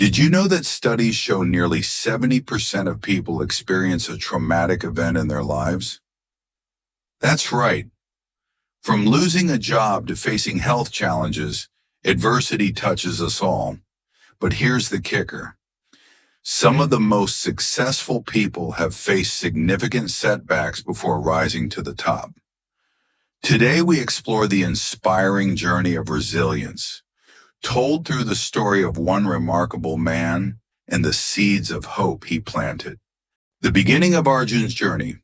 Did you know that studies show nearly 70% of people experience a traumatic event in their lives? That's right. From losing a job to facing health challenges, adversity touches us all. But here's the kicker. Some of the most successful people have faced significant setbacks before rising to the top. Today we explore the inspiring journey of resilience, told through the story of one remarkable man and the seeds of hope he planted. The beginning of Arjun's journey.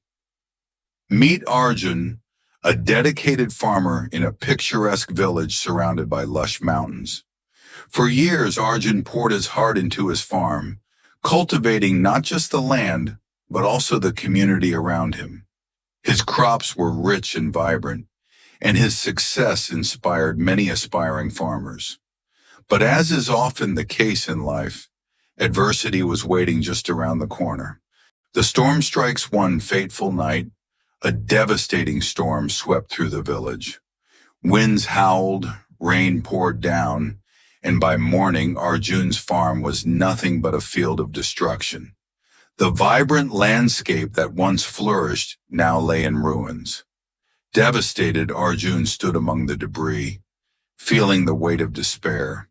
Meet Arjun, a dedicated farmer in a picturesque village surrounded by lush mountains. For years, Arjun poured his heart into his farm, cultivating not just the land, but also the community around him. His crops were rich and vibrant, and his success inspired many aspiring farmers. But as is often the case in life, adversity was waiting just around the corner. The storm strikes one fateful night. A devastating storm swept through the village. Winds howled, rain poured down, and by morning Arjun's farm was nothing but a field of destruction. The vibrant landscape that once flourished now lay in ruins. Devastated, Arjun stood among the debris, feeling the weight of despair.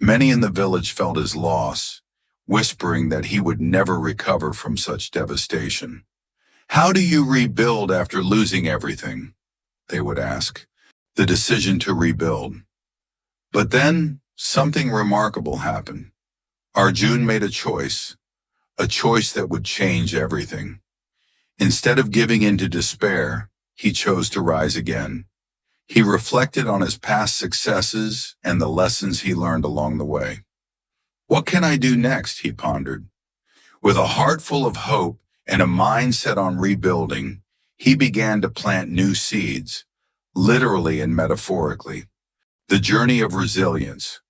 Many in the village felt his loss, whispering that he would never recover from such devastation. "How do you rebuild after losing everything?" they would ask. The decision to rebuild. But then something remarkable happened. Arjun made a choice that would change everything. Instead of giving in to despair, he chose to rise again. He reflected on his past successes and the lessons he learned along the way. "What can I do next?" he pondered. With a heart full of hope and a mind set on rebuilding, he began to plant new seeds, literally and metaphorically. The journey of resilience.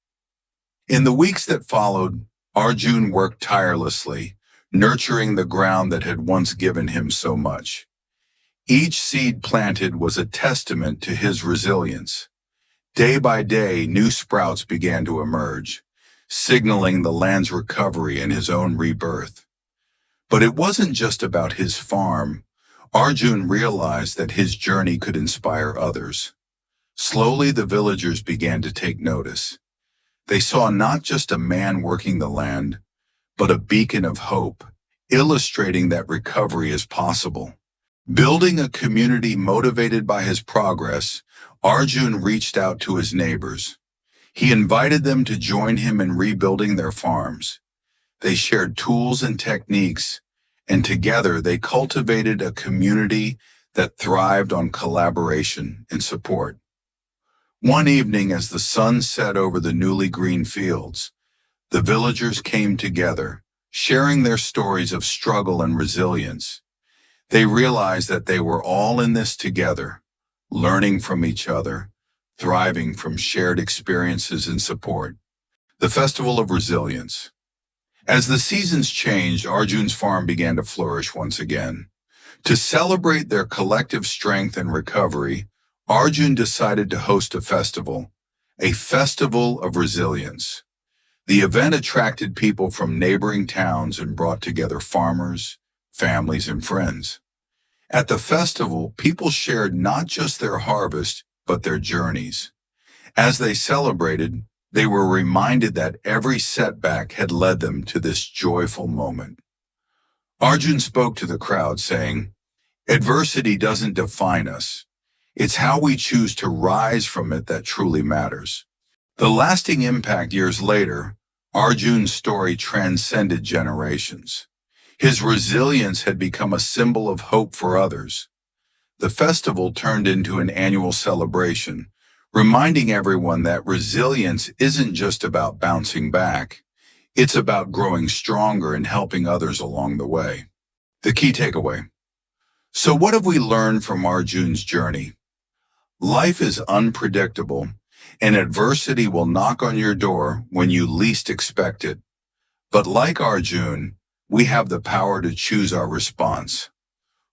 In the weeks that followed, Arjun worked tirelessly, nurturing the ground that had once given him so much. Each seed planted was a testament to his resilience. Day by day, new sprouts began to emerge, signaling the land's recovery and his own rebirth. But it wasn't just about his farm. Arjun realized that his journey could inspire others. Slowly, the villagers began to take notice. They saw not just a man working the land, but a beacon of hope, illustrating that recovery is possible. Building a community motivated by his progress, Arjun reached out to his neighbors. He invited them to join him in rebuilding their farms. They shared tools and techniques, and together they cultivated a community that thrived on collaboration and support. One evening, as the sun set over the newly green fields, the villagers came together, sharing their stories of struggle and resilience. They realized that they were all in this together, learning from each other, thriving from shared experiences and support. The Festival of Resilience. As the seasons changed, Arjun's farm began to flourish once again. To celebrate their collective strength and recovery, Arjun decided to host a festival of resilience. The event attracted people from neighboring towns and brought together farmers, families, and friends. At the festival, people shared not just their harvest, but their journeys. As they celebrated, they were reminded that every setback had led them to this joyful moment. Arjun spoke to the crowd saying, "Adversity doesn't define us. It's how we choose to rise from it that truly matters." The lasting impact years later, Arjun's story transcended generations. His resilience had become a symbol of hope for others. The festival turned into an annual celebration, reminding everyone that resilience isn't just about bouncing back. It's about growing stronger and helping others along the way. The key takeaway. So what have we learned from Arjun's journey? Life is unpredictable, and adversity will knock on your door when you least expect it. But like Arjun, we have the power to choose our response.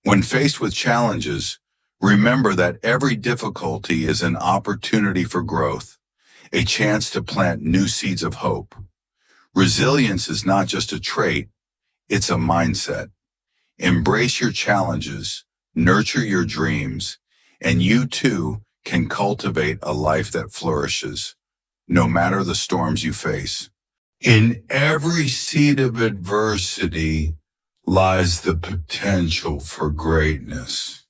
When faced with challenges, remember that every difficulty is an opportunity for growth, a chance to plant new seeds of hope. Resilience is not just a trait, it's a mindset. Embrace your challenges, nurture your dreams, and you too can cultivate a life that flourishes, no matter the storms you face. In every seed of adversity lies the potential for greatness.